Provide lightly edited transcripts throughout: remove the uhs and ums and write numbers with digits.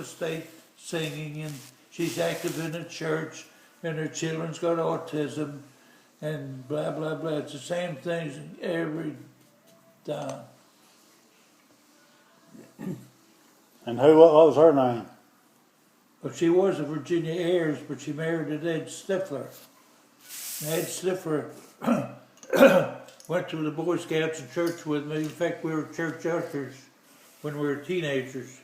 state singing, and she's active in the church, and her children's got autism, and blah, blah, blah. It's the same things every time. And what was her name? Well, she was a Virginia Ayers, but she married Ed Stifler. And Ed Stifler went to the Boy Scouts and church with me. In fact, we were church ushers when we were teenagers,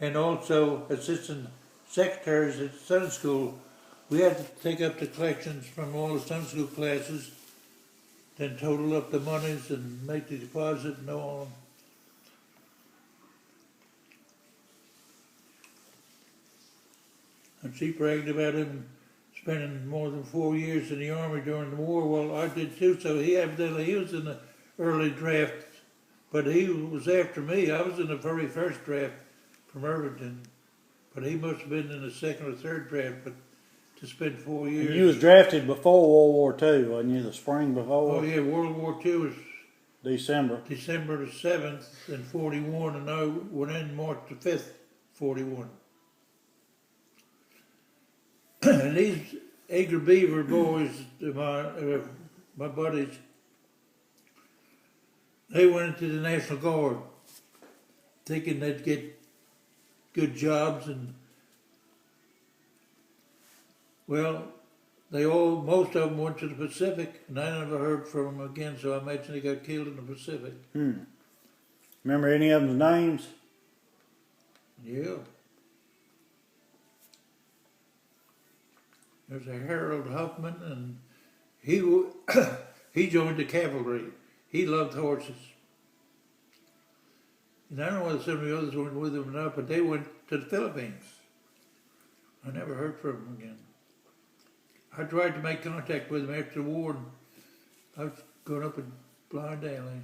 and also assistant secretaries at Sunday school. We had to take up the collections from all the Sunday school classes, then total up the monies and make the deposit and all. And she bragged about him spending more than 4 years in the Army during the war. Well, I did too, so he was in the early draft, but he was after me. I was in the very first draft from Irvington, but he must have been in the second or third draft, but to spend 4 years. And you was drafted before World War II, wasn't you? The spring before? Oh yeah, World War II was December the 7th in 41, and I went in March the 5th, 41. And these Edgar Beaver boys, my buddies, they went into the National Guard thinking they'd get good jobs, and well, most of them went to the Pacific, and I never heard from them again, so I imagine they got killed in the Pacific. Remember any of them's names? Yeah. There's a Harold Huffman, and he joined the cavalry. He loved horses. And I don't know whether some of the others went with him or not, but they went to the Philippines. I never heard from them again. I tried to make contact with them after the war, and I was going up in Blind Alley.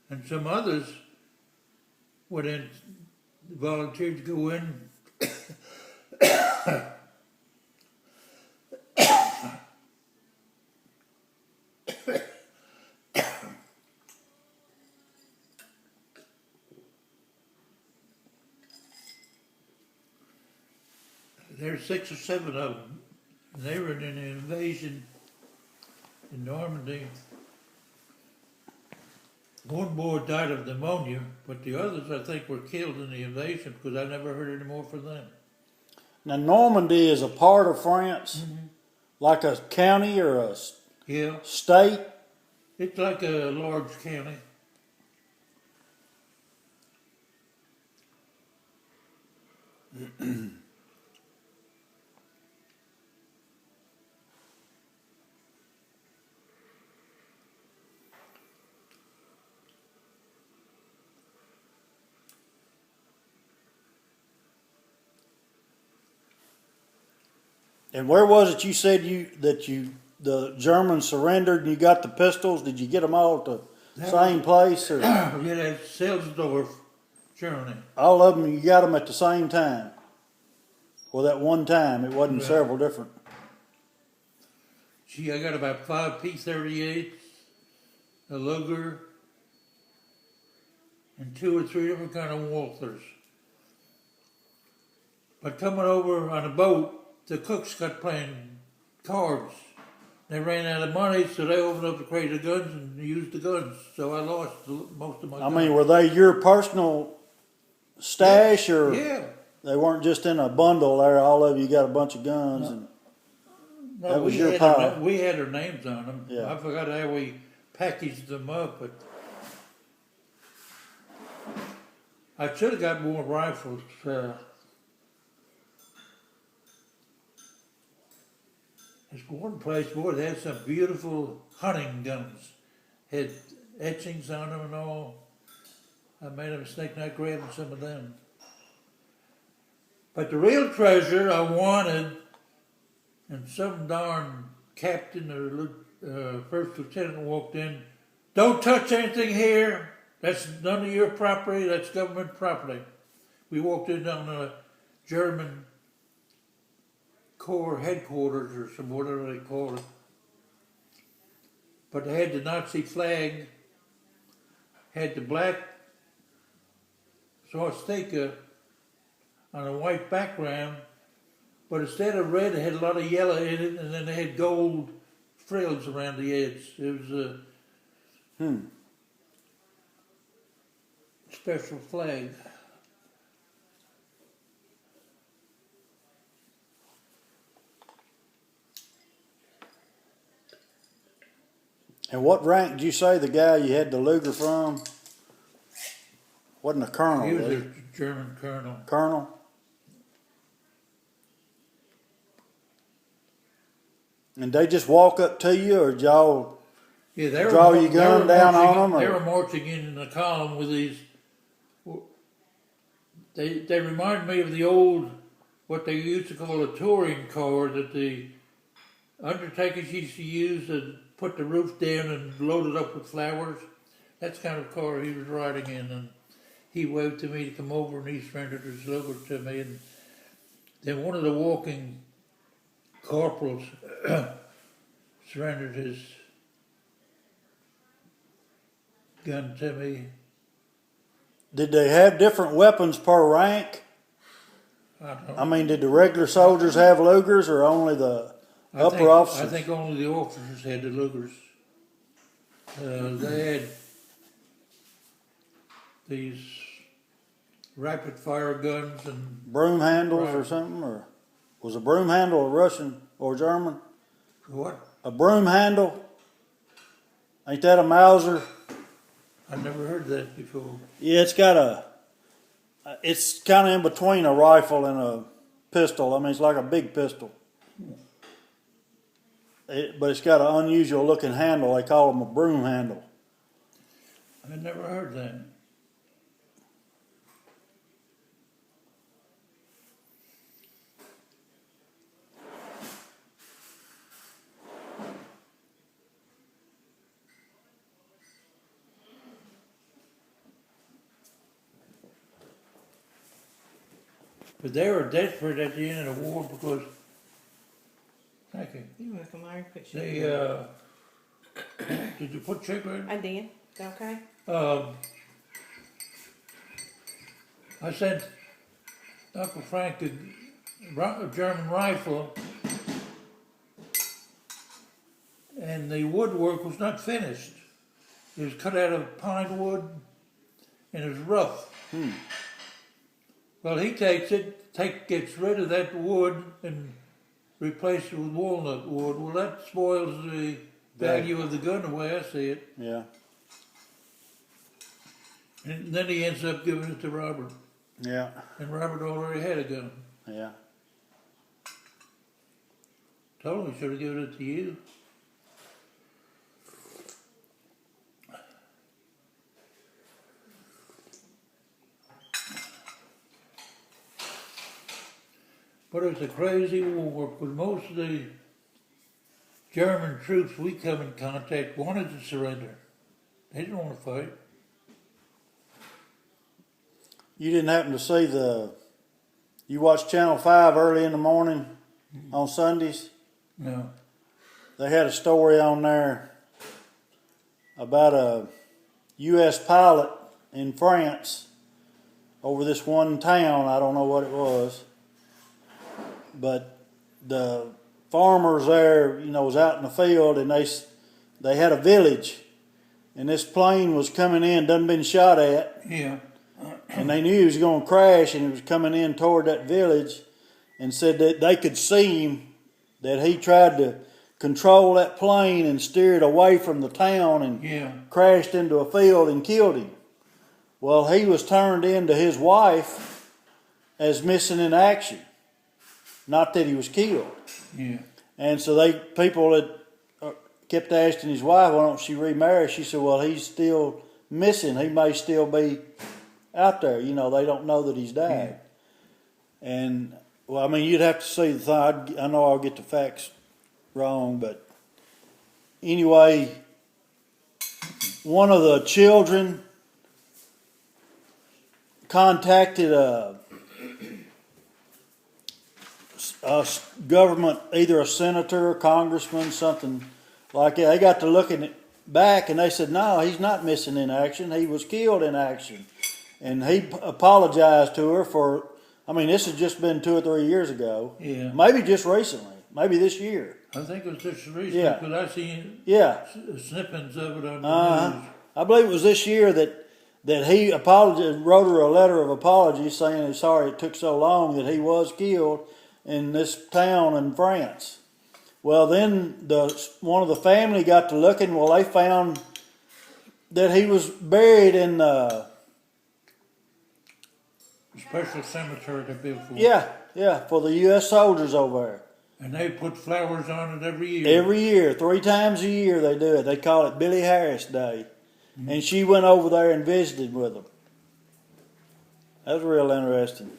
And some others went in, volunteered to go in. There's 6 or 7 of them, and they were in an invasion in Normandy. One boy died of pneumonia, but the others, I think, were killed in the invasion because I never heard any more from them. Now, Normandy is a part of France, like a county or a state? It's like a large county. And where was it you said the Germans surrendered and you got the pistols? Did you get them all at the same place? Or? Yeah, that's Selsdorf, Germany. All of them, you got them at the same time? Well, that one time, it wasn't several different. Gee, I got about 5 P-38s, a Luger, and 2 or 3 different kind of Walthers. But coming over on a boat, the cooks got playing cards. They ran out of money, so they opened up the crate of guns and used the guns. So I lost most of my guns. I mean, were they your personal stash, or they weren't just in a bundle there? All of you got a bunch of guns, and that was your pile. We had our names on them. Yeah. I forgot how we packaged them up, but I should have got more rifles. There's one place, boy, they had some beautiful hunting guns. Had etchings on them and all. I made a mistake not grabbing some of them. But the real treasure I wanted, and some darn captain or first lieutenant walked in, "Don't touch anything here. That's none of your property. That's government property." We walked in on a German Corps headquarters or some whatever they call it. But they had the Nazi flag, had the black saw a sticker on a white background, but instead of red, it had a lot of yellow in it, and then they had gold frills around the edge. It was a special flag. And what rank did you say the guy you had the Luger from? Wasn't a colonel, He was was a German colonel. Colonel? And they just walk up to you, or did y'all Yeah, they were draw your gun down on them? They Or? were marching in a column with these. They remind me of the old, what they used to call a touring car that the undertakers used to use and put the roof down and load it up with flowers. That's the kind of car he was riding in, and he waved to me to come over, and he surrendered his Luger to me. And then one of the walking corporals surrendered his gun to me. Did they have different weapons per rank? I mean, did the regular soldiers have Lugers, or only the upper officers? I think only the officers had the Lugers. They had these rapid fire guns and Broom handles or something? Or was a broom handle a Russian or German? what? A broom handle? Ain't that a Mauser? I've never heard that before. Yeah, it's kind of in between a rifle and a pistol. I mean, it's like a big pistol. But it's got an unusual looking handle. They call them a broom handle. I've never heard that. But they were desperate at the end of the war because, thank you. You're welcome, Larry. Put sugar They, in it. did you put sugar in? I did. Is that okay? I sent Uncle Frank a German rifle, and the woodwork was not finished. It was cut out of pine wood, and it was rough. Well, he takes it, gets rid of that wood and replaces it with walnut wood. Well, that spoils the value of the gun the way I see it. Yeah. And then he ends up giving it to Robert. Yeah. And Robert already had a gun. Yeah. Told him he should have given it to you. But it was a crazy war because most of the German troops we come in contact wanted to surrender. They didn't want to fight. You didn't happen to see you watch Channel 5 early in the morning on Sundays? No. They had a story on there about a U.S. pilot in France over this one town. I don't know what it was. But the farmers there, was out in the field, and they had a village, and this plane was coming in, done been shot at, Yeah. and they knew he was going to crash, and it was coming in toward that village, and said that they could see him, that he tried to control that plane and steer it away from the town, and crashed into a field and killed him. Well, he was turned in to his wife as missing in action. Not that he was killed. Yeah. And so people had kept asking his wife, why don't she remarry? She said, well, he's still missing. He may still be out there. They don't know that he's died. Yeah. And, well, I mean, you'd have to see the thing. I know I'll get the facts wrong, but anyway, one of the children contacted a government, either a senator or congressman, something like that. They got to looking it back, and they said, no, he's not missing in action. He was killed in action. and he apologized to her for. I mean, this has just been 2 or 3 years ago. Yeah. Maybe just recently. Maybe this year. I think it was just recent, Yeah. but I seen Yeah. snippets of it on the Uh-huh. news. I believe it was this year that he apologized, wrote her a letter of apology saying he's sorry it took so long, that he was killed in this town in France. Well, then one of the family got to looking. Well, they found that he was buried in Special cemetery they built for it. yeah, for the U.S. soldiers over there. And they put flowers on it every year. Every year, 3 times a year they do it. They call it Billy Harris Day. And she went over there and visited with them. That was real interesting.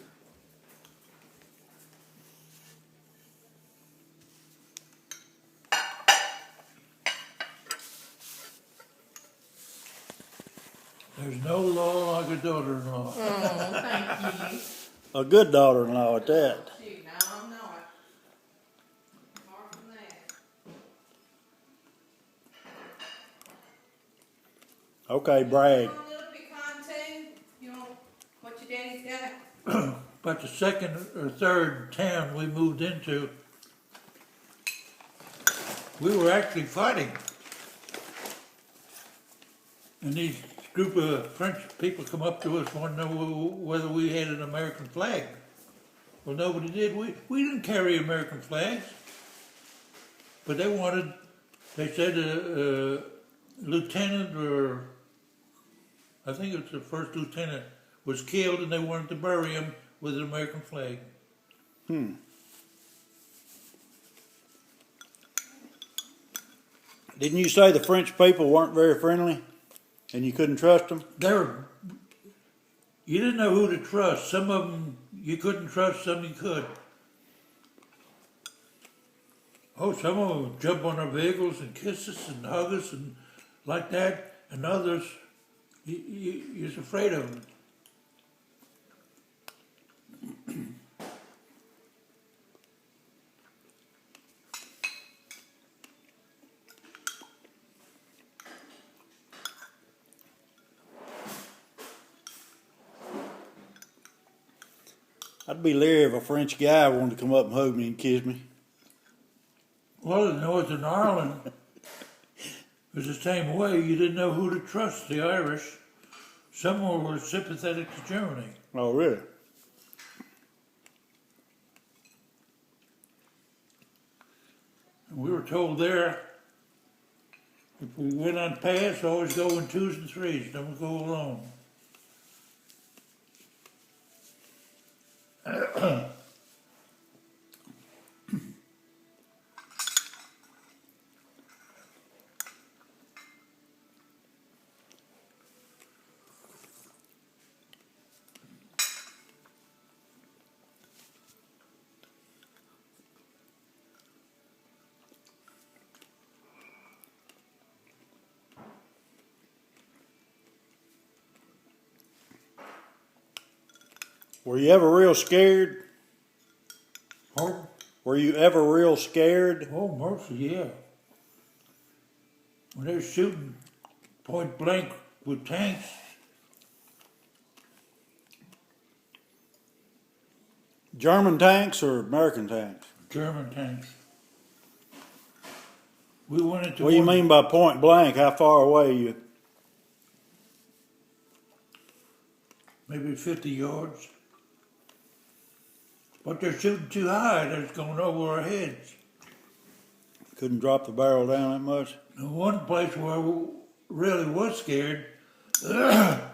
There's no law like a daughter-in-law. Oh, thank you. A good daughter-in-law at that. Shoot, now I'm not. Far from that. Okay, brag. You want a little pecan too? You want what your daddy's got? But the second or third town we moved into, we were actually fighting. And these group of French people come up to us, wanted to know whether we had an American flag. Well, nobody did. We didn't carry American flags. But they said a lieutenant, or I think it was the first lieutenant, was killed, and they wanted to bury him with an American flag. Didn't you say the French people weren't very friendly? And you couldn't trust them? You didn't know who to trust. Some of them you couldn't trust, some you could. Oh, some of them would jump on our vehicles and kiss us and hug us and like that, and others, you're just afraid of them. I'd be leery if a French guy wanted to come up and hug me and kiss me. Well, in Northern Ireland, it was the same way. You didn't know who to trust, the Irish. Some were sympathetic to Germany. Oh, really? And we were told there, if we went on pass, always go in 2s and 3s, don't go alone. Were you ever real scared? Oh, Were you ever real scared? oh, mercy, yeah. When they were shooting point blank with tanks, German tanks or American tanks? German tanks. We went into What do you one- mean by point blank? How far away are you? maybe 50 yards. But they're shooting too high, they're just going over our heads. Couldn't drop the barrel down that much? The one place where I really was scared, and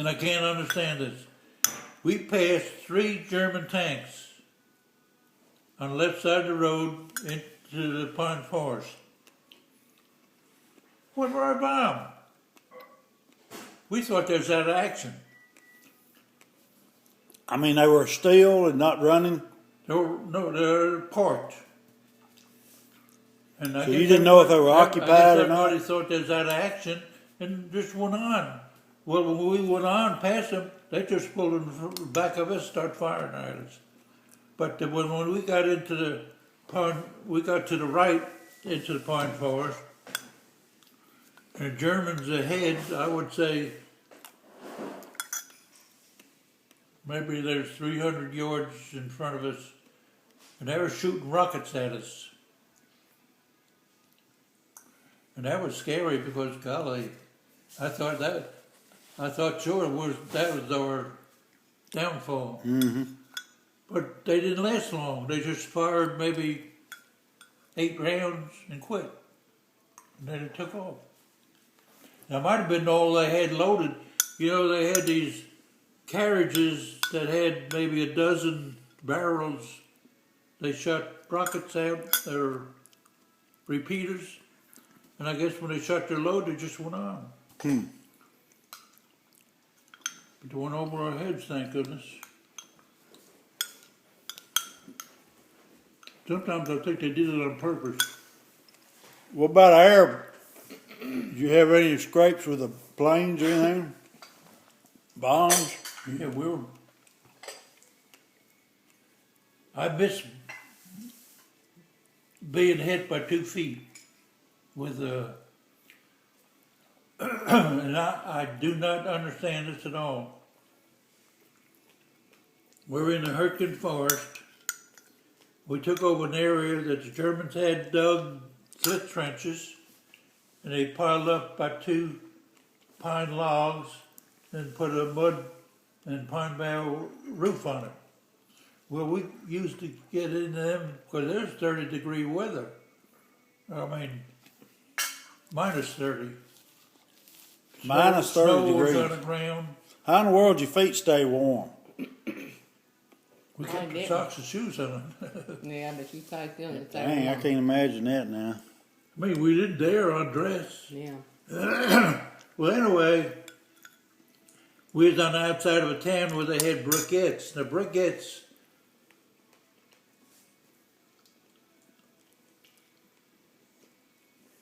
I can't understand this, we passed 3 German tanks on the left side of the road into the pine forest. Went right by them. We thought they was out of action. I mean, they were still and not running? They're parked. And I So guess you didn't know if they were everybody- occupied I or guess not? everybody thought they was out of action and just went on. Well, when we went on past them, they just pulled in the back of us and started firing at us. But when we got into the pine, we got to the right into the pine forest, and the Germans ahead, I would say maybe there's 300 yards in front of us, and they were shooting rockets at us. And that was scary because, golly, I thought sure that was our downfall. Mm-hmm. But they didn't last long. They just fired maybe 8 rounds and quit. And then it took off. Now, it might have been all they had loaded. You know, they had these carriages that had maybe a dozen barrels. They shot rockets out, or repeaters. And I guess when they shot their load, they just went on. But they went over our heads, thank goodness. Sometimes I think they did it on purpose. What about air? Did you have any scrapes with the planes or anything? Bombs? Yeah, I miss being hit by 2 feet with and I do not understand this at all. We're in the Hurtgen Forest. We took over an area that the Germans had dug slit trenches, and they piled up by 2 pine logs and put a mud and pine bough roof on it. Well, we used to get into them because there's 30-degree weather. I mean, minus 30. Minus 30 Snow was degrees. on the ground. How in the world your feet stay warm? We I kept the didn't. socks and shoes on. Yeah, but you probably feeling the same. Dang, I one. can't imagine that now. I mean, we didn't dare undress. Yeah. Well, anyway, we was on the outside of a town where they had briquettes. The briquettes,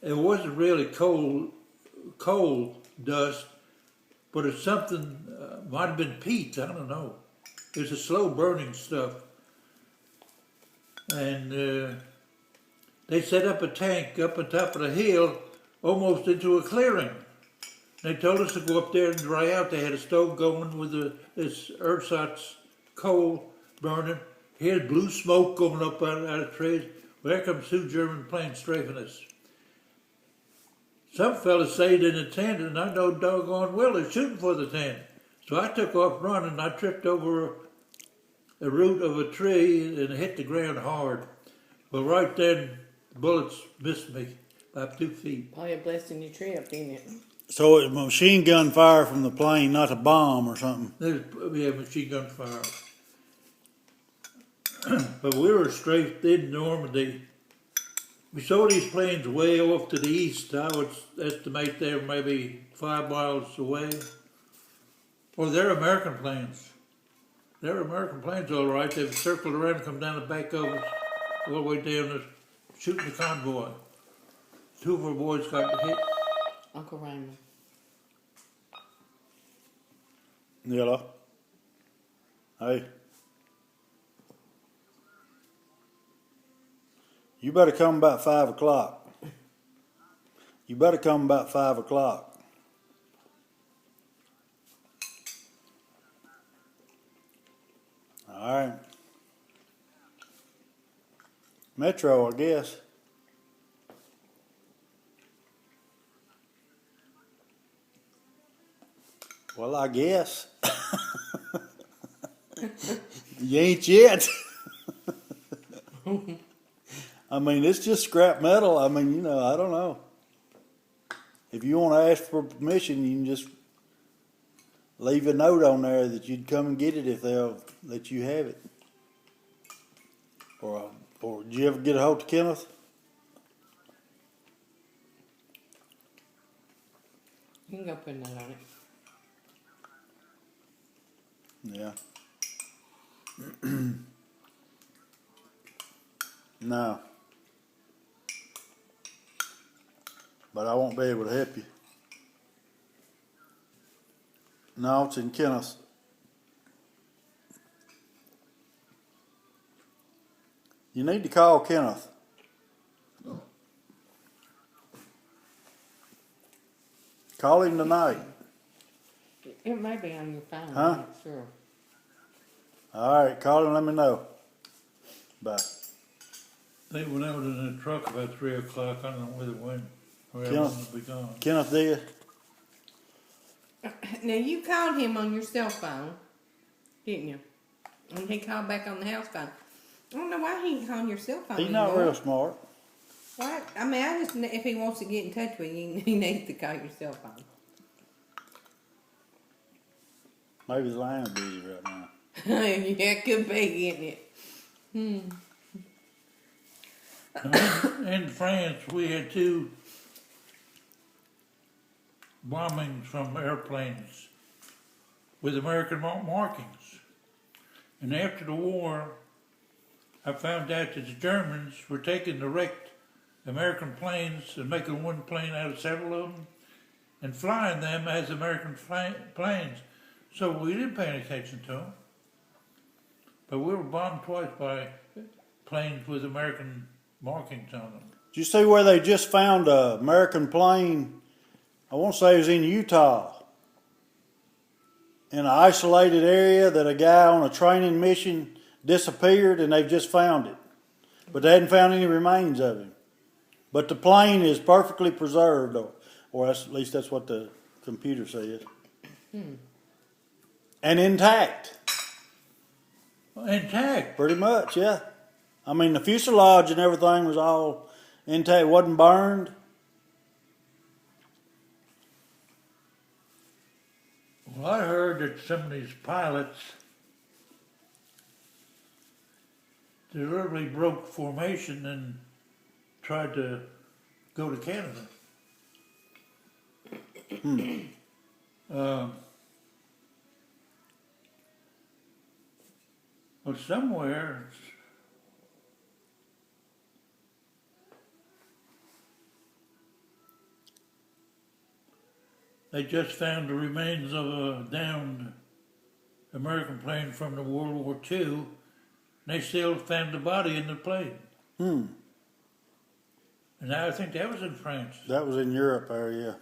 it wasn't really coal dust, but it's something, might have been peat, I don't know. It's a slow burning stuff. And they set up a tank up on top of the hill, almost into a clearing. They told us to go up there and dry out. They had a stove going with this ersatz coal burning. Here's blue smoke coming up out of trees. Well, there comes 2 German planes strafing us. Some fellas stayed in the tent, and I know doggone well they're shooting for the tent. So I took off running. I tripped over a root of a tree and hit the ground hard. Well, right then, the bullets missed me by 2 feet. Probably a blessing your trip, didn't it? So it was machine gun fire from the plane, not a bomb or something. We had machine gun fire. But we were straight in Normandy. We saw these planes way off to the east. I would estimate they're maybe 5 miles away. Well, they're American planes. They're American planes, all right. They've circled around and come down the back of us, all the way down to shooting the convoy. 2 of our boys got hit. Uncle Raymond. Hello? Hey. You better come about 5 o'clock. You better come about 5 o'clock. All right. Metro, I guess. Well, I guess. You ain't yet. I mean, it's just scrap metal. I mean, you know, I don't know. If you want to ask for permission, you can just leave a note on there that you'd come and get it if they'll let you have it. Or did you ever get a hold of Kenneth? You can go put a note on it. Yeah. No. But I won't be able to help you. No, it's in Kenneth. You need to call Kenneth. Call him tonight. It may be on your phone. Huh? I'm not sure. All right, call and let me know. Bye. They went out in a truck about 3 o'clock. I don't know where they went. Or how Kenneth. long they'll be gone. Kenneth did. Now you called him on your cell phone, didn't you? And he called back on the house phone. I don't know why he ain't calling your cell phone He's not anymore. real smart. What? I mean, I just if he wants to get in touch with you, he needs to call your cell phone. Maybe the line's busy right now. Yeah, it could be, isn't it? In France, we had 2 bombings from airplanes with American markings. And after the war, I found out that the Germans were taking the wrecked American planes and making one plane out of several of them and flying them as American planes. So we didn't pay any attention to them. But we were bombed twice by planes with American markings on them. Did you see where they just found an American plane? I won't say it was in Utah. In an isolated area that a guy on a training mission disappeared and they've just found it. But they hadn't found any remains of him. But the plane is perfectly preserved, or at least that's what the computer says. And intact. Intact. Pretty much, yeah. I mean, the fuselage and everything was all intact. It wasn't burned. Well, I heard that some of these pilots deliberately broke formation and tried to go to Canada. Well, somewhere they just found the remains of a downed American plane from the World War II. And they still found the body in the plane. And I think that was in France. That was in Europe area.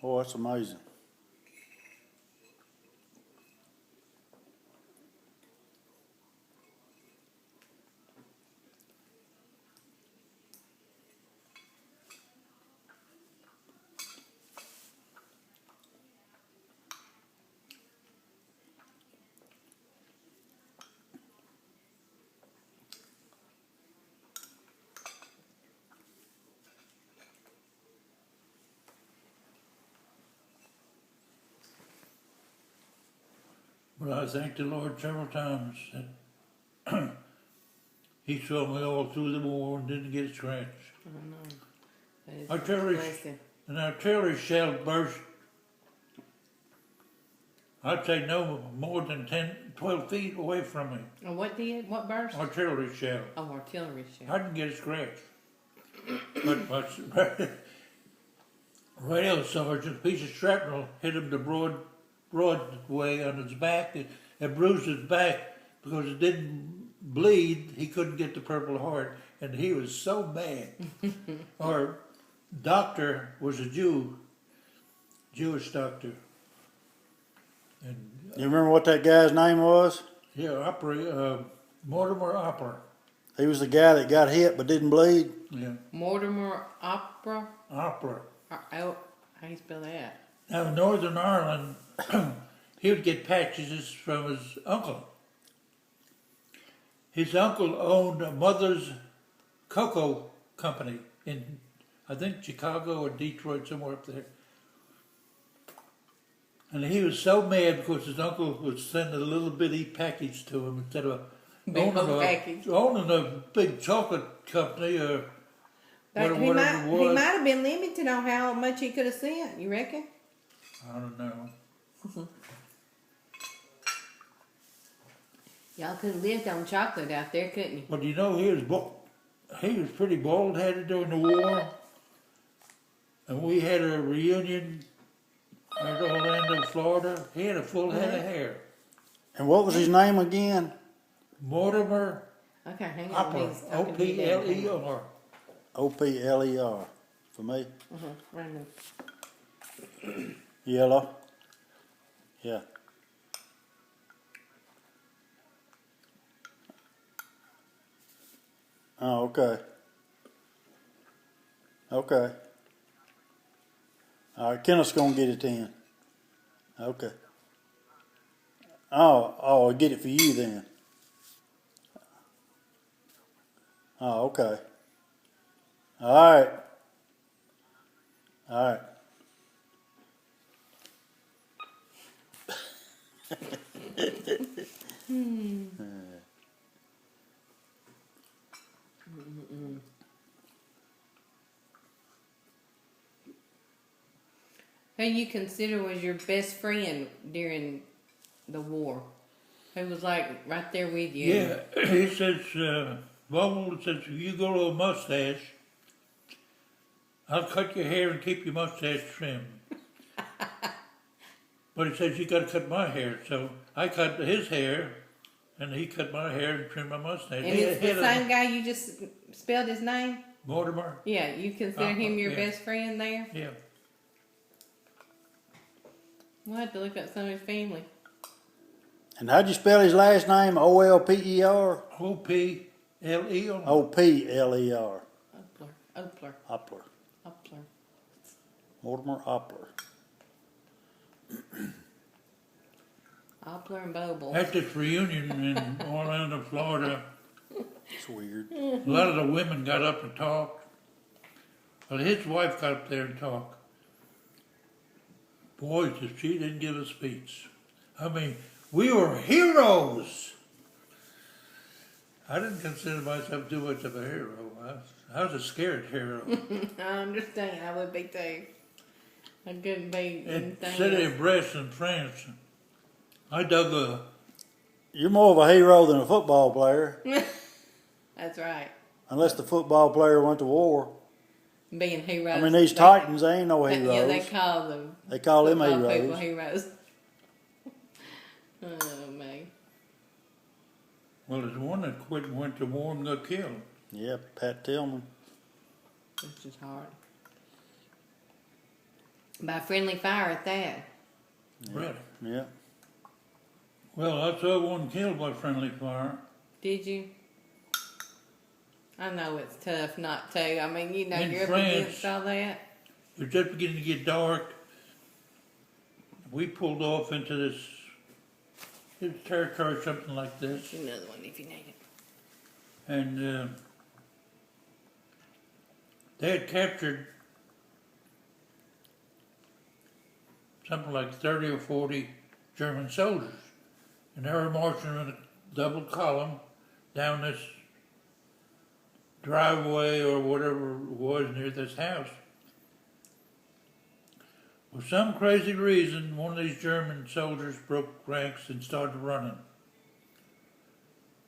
Oh, that's amazing. But I thanked the Lord several times that He saw me all through the war and didn't get a scratch. I know. That is An artillery shell burst, I'd say no more than 10, 12 feet away from me. Oh, what did? What burst? Artillery shell. Oh, artillery shell. I didn't get a scratch. But my rail sergeant, piece of shrapnel hit him the broad way on his back. It bruised his back because it didn't bleed. He couldn't get the Purple Heart, and he was so mad. Our doctor was a Jewish doctor. And You remember what that guy's name was? yeah, Mortimer Opera. He was the guy that got hit but didn't bleed. Yeah, Mortimer Opera. Opera. Oh, how do you spell that? Now, in Northern Ireland, he would get packages from his uncle. His uncle owned a Mother's Cocoa Company in, I think, Chicago or Detroit, somewhere up there. And he was so mad because his uncle would send a little bitty package to him instead of owning a big chocolate company or whatever it was. He might have been limited on how much he could have sent, you reckon? I don't know. Y'all could have lived on chocolate out there, couldn't you? But you know, he was pretty bald-headed during the war. And we had a reunion at Orlando, Florida. He had a full head of hair. And what was his name again? Mortimer Okay, hang on. Opera. O-P-L-E-R. O-P-L-E-R. For me? Right now. Yellow. Yeah. Oh, okay. Okay. All right, Kenneth's gonna get it then. Okay. Oh, I'll get it for you then. Oh, okay. All right. All right. Who you consider was your best friend during the war? Who was like right there with you? Yeah, he says, Vogel says, if you grow a mustache, I'll cut your hair and keep your mustache trim. But he says, you got to cut my hair. So I cut his hair, and he cut my hair and trimmed my mustache. And it's the same guy you just spelled his name? Mortimer? Yeah, you consider him your yeah. best friend there? Yeah. We'll have to look up some of his family. And how'd you spell his last name? O-L-P-E-R? O-P-L-E-R. O-P-L-E-R. Opler. Opler. Mortimer Opler. Opler and Boble. At this reunion in Orlando, Florida, It's weird. a lot of the women got up and talked. Well, his wife got up there and talked. Boys, if she didn't give a speech. I mean, we were heroes. I didn't consider myself too much of a hero. I was a scared hero. I understand. I would be too. I couldn't be In anything City else. of Brest in France, I dug a... You're more of a hero than a football player, That's right. unless the football player went to war. Being heroes. I mean, these Titans, they ain't no Yeah, they heroes. call them. They call them football people heroes. heroes. Oh man. Well, there's one that quit and went to war and got killed. Yeah, Pat Tillman. It's just hard. By friendly fire at that. Really? Yeah. Well, I saw one killed by friendly fire. Did you? I know it's tough not to. I mean, you know, In you're up France. against all that. It was just beginning to get dark. We pulled off into this territory, something like this. Another one if you need it. And they had captured something like 30 or 40 German soldiers. And they were marching in a double column down this driveway or whatever it was near this house. For some crazy reason, one of these German soldiers broke ranks and started running.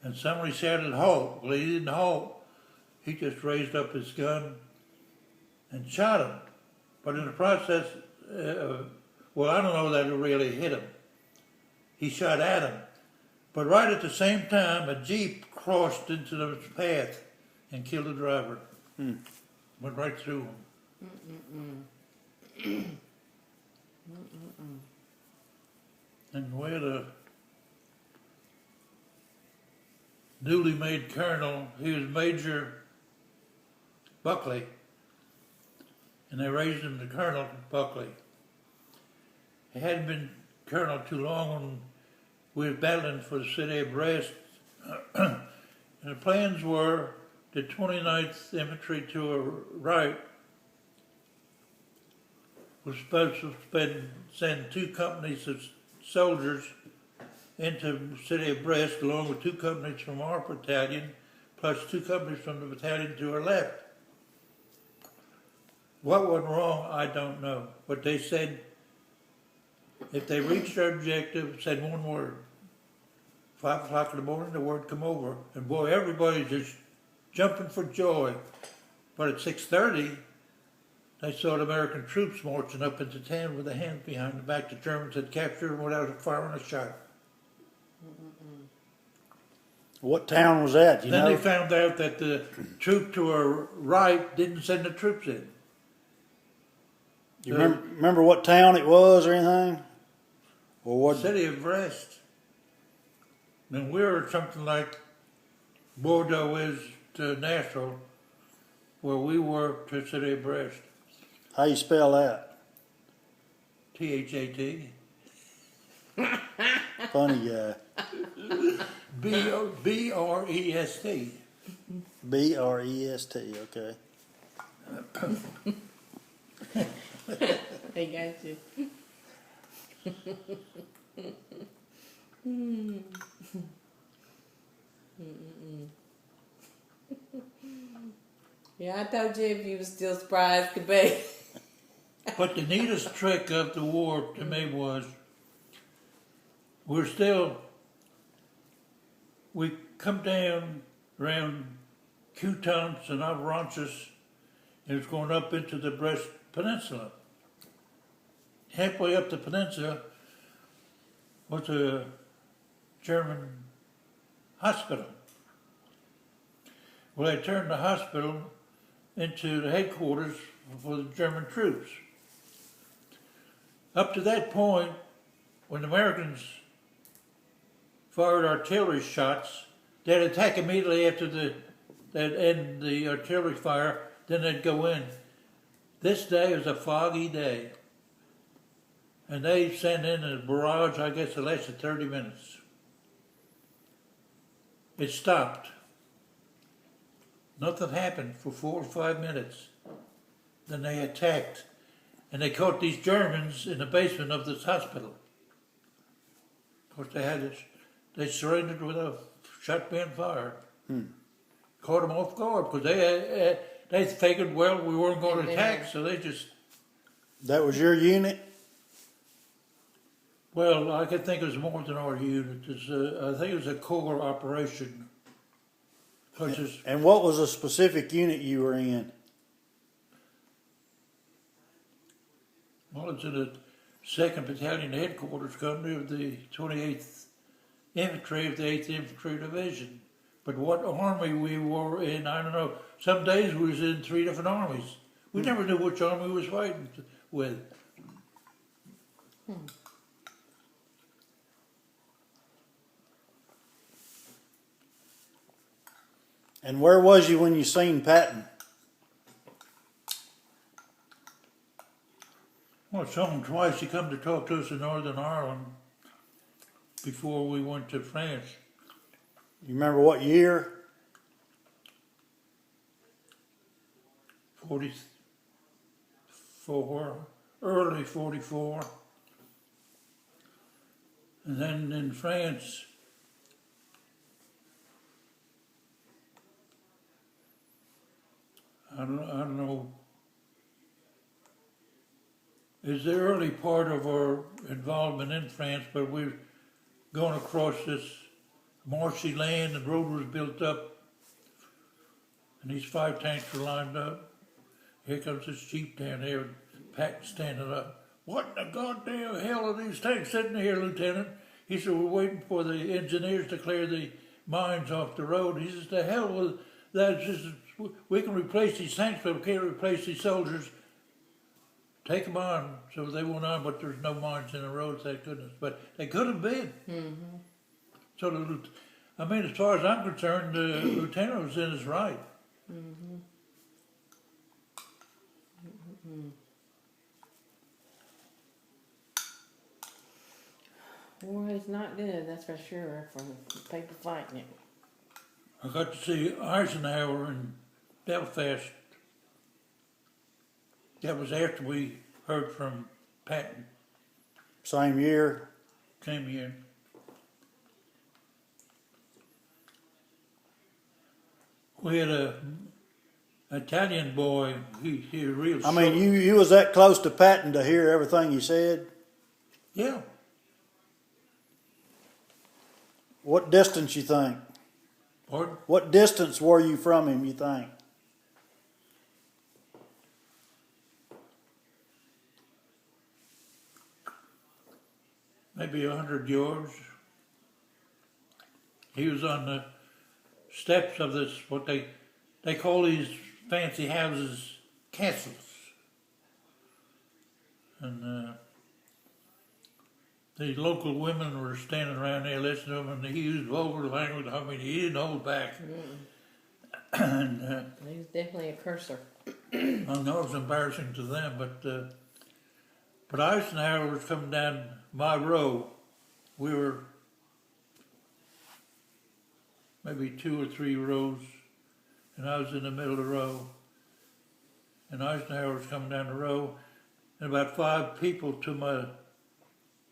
And somebody shouted, halt. Well, he didn't halt. He just raised up his gun and shot him. But in the process, well, I don't know that it really hit him. He shot at him. But right at the same time, a Jeep crossed into the path and killed the driver. Went right through him. And where the newly made colonel, he was Major Buckley, and they raised him to Colonel Buckley. He hadn't been colonel too long when we were battling for the city of Brest. And the plans were the 29th Infantry to our right was supposed to send 2 companies of soldiers into the city of Brest, along with 2 companies from our battalion, plus 2 companies from the battalion to our left. What went wrong, I don't know. But they said if they reached their objective, said one word. 5 o'clock in the morning, the word come over. And boy, everybody's just jumping for joy. But at 6:30, they saw the American troops marching up into town with their hands behind the back. The Germans had captured them without firing a shot. What town was that? You Then know? they found out that the troop to our right didn't send the troops in. You remember what town it was or anything? Or what? City of Brest. And we were something like Bordeaux is Nashville, where we worked to City of Brest. How you spell that? THAT. Funny guy. BREST. BREST. Okay. They got you. Yeah, I told you if you was still surprised, could be. But the neatest trick of the war to me was we come down around Cutance and Avranches, and it's going up into the Brest Peninsula. Halfway up the peninsula was a German hospital. Well, they turned the hospital into the headquarters for the German troops. Up to that point, when the Americans fired artillery shots, they'd attack immediately after they'd end the artillery fire, then they'd go in. This day was a foggy day, and they sent in a barrage, I guess it lasted 30 minutes. It stopped. Nothing happened for 4 or 5 minutes. Then they attacked, and they caught these Germans in the basement of this hospital. Of course, they surrendered with a shotgun fire. Caught them off guard because they figured, well, we weren't going to attack, so they just. That was your unit? Well, I could think it was more than our unit. I think it was a Corps operation. And what was the specific unit you were in? Well, it's in the 2nd Battalion Headquarters Company of the 28th Infantry of the 8th Infantry Division. But what army we were in, I don't know. Some days we was in 3 different armies. We never knew which army we was fighting with. And where was you when you seen Patton? Well, some twice he come to talk to us in Northern Ireland before we went to France. You remember what year? 44, early 44. And then in France, I don't know. It's the early part of our involvement in France, but we're going across this marshy land, the road was built up, and these 5 tanks were lined up. Here comes this Jeep down there, Pat standing up. What in the goddamn hell are these tanks sitting here, Lieutenant? He said, we're waiting for the engineers to clear the mines off the road. He says, the hell with that? Just, we can replace these tanks, but we can't replace these soldiers. Take them on. So they went on, but there's no mines in the road, thank goodness. But they could have been. Mm-hmm. So, I mean, as far as I'm concerned, the lieutenant was in his right. Mm-hmm. War is not good, that's for sure, for people fighting it. I got to see Eisenhower in Belfast. That was after we heard from Patton. Same year? Same year. We had a Italian boy, he real I mean, you was that close to Patton to hear everything he said? Yeah. What distance you think? Pardon? What distance were you from him, you think? Maybe 100 yards. He was on the steps of this, what they call these fancy houses, castles. And the local women were standing around there listening to him, and he used vulgar language. I mean, he didn't hold back. And He was definitely a cursor. I know it's embarrassing to them, but Eisenhower was coming down my row. We were maybe 2 or 3 rows, and I was in the middle of the row. And Eisenhower was coming down the row, and about 5 people to my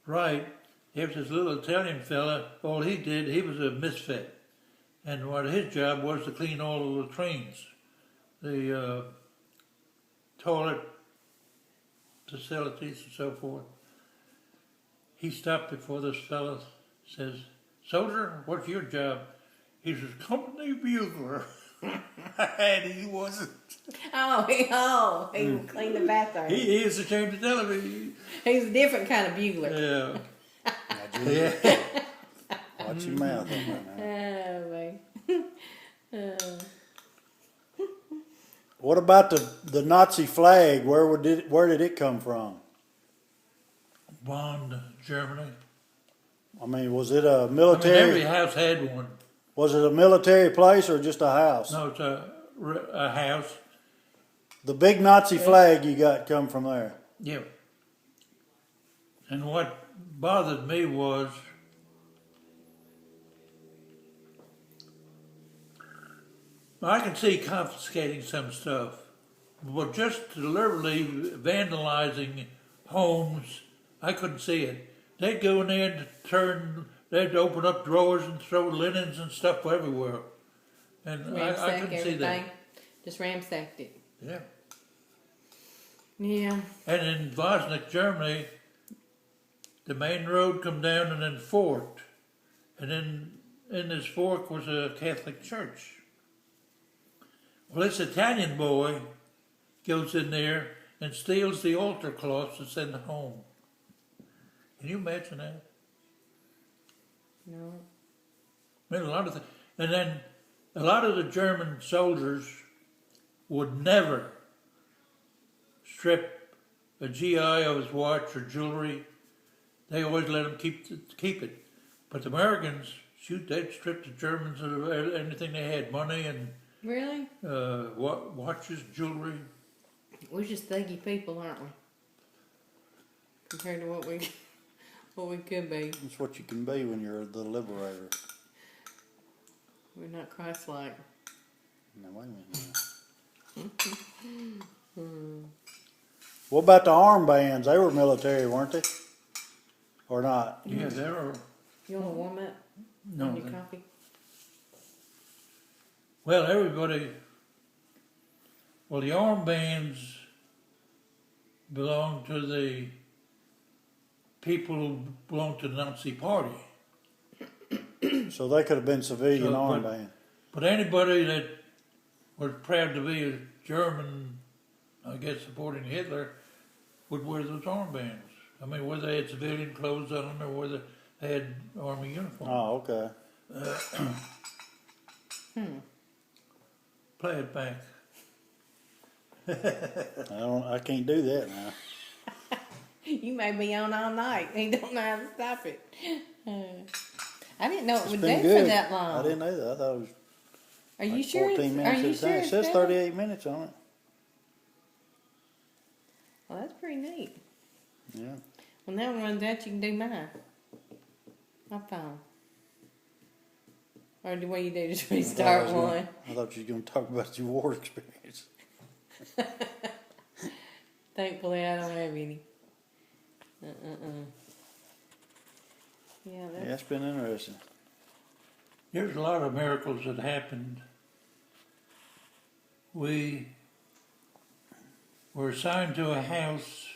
right, there was this little Italian fella. All he did, he was a misfit. And what his job was to clean all of the trains, the toilet facilities and so forth. He stopped before this fella, says, "Soldier, what's your job?" He says, "Company bugler." And he wasn't. He would clean the bathroom. He is ashamed to tell me. He's a different kind of bugler. Yeah. Yeah. Watch your mouth on that now. Oh, man. What about the Nazi flag? Where did it come from? Bonn, Germany. I mean, was it a military? Every house had one. Was it a military place or just a house? No, it's a house. The big Nazi flag you got come from there. Yeah. And what bothered me was I can see confiscating some stuff, but just deliberately vandalizing homes, I couldn't see it. They'd go in there and they'd open up drawers and throw linens and stuff everywhere. And I Ransack couldn't see everything. that. Just ransacked it. Yeah. Yeah. And in Vosnik, Germany, the main road come down and then forked. And then in this fork was a Catholic church. Well, this Italian boy goes in there and steals the altar cloths that's in the home. Can you imagine that? No. I mean, a lot of things. And then a lot of the German soldiers would never strip a GI of his watch or jewelry. They always let him keep it. But the Americans, shoot, they'd strip the Germans of anything they had, money and Really? watches, jewelry. We're just thuggy people, aren't we? Compared to what we could be. That's what you can be when you're the liberator. We're not Christ-like. Now, wait a minute. What about the armbands? They were military, weren't they? Or not? Yeah, they were. You want to warm up No. on your coffee? Well, everybody. Well, the armbands belong to the people who belong to the Nazi Party. So they could have been civilian So, armband. But anybody that was proud to be a German, I guess supporting Hitler, would wear those armbands. I mean, whether they had civilian clothes on them or whether they had army uniform. Oh, okay. Play it back. I can't do that now. You may be on all night. He don't know how to stop it. I didn't know it It's would been do good. for that long. I didn't know that. I thought it was Are you like sure? 14 minutes Are you at a sure? time. It it's says better? 38 minutes on it. Well, that's pretty neat. Yeah. When that one runs out, you can do mine. My phone. Or the way you do, just restart one. I thought you were going to talk about your war experience. Thankfully, I don't have any. Yeah, Yeah, it's been interesting. There's a lot of miracles that happened. We were assigned to a house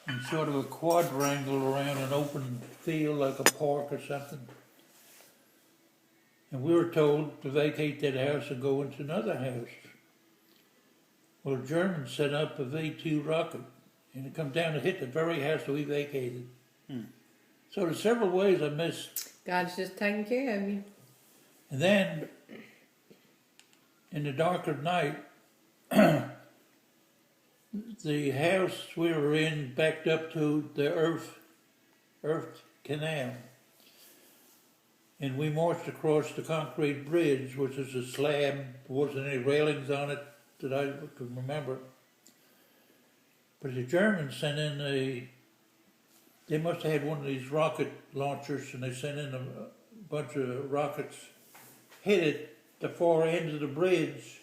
in sort of a quadrangle around an open field like a park or something. And we were told to vacate that house and go into another house. Well, the Germans set up a V2 rocket and it come down and hit the very house that we vacated. So there's several ways I missed. God's just taking care of you. And then, in the dark of night, the house we were in backed up to the earth canal. and we marched across the concrete bridge, which is a slab. There wasn't any railings on it that I could remember. But the Germans sent in they must have had one of these rocket launchers, and they sent in a bunch of rockets, hit it the far end of the bridge,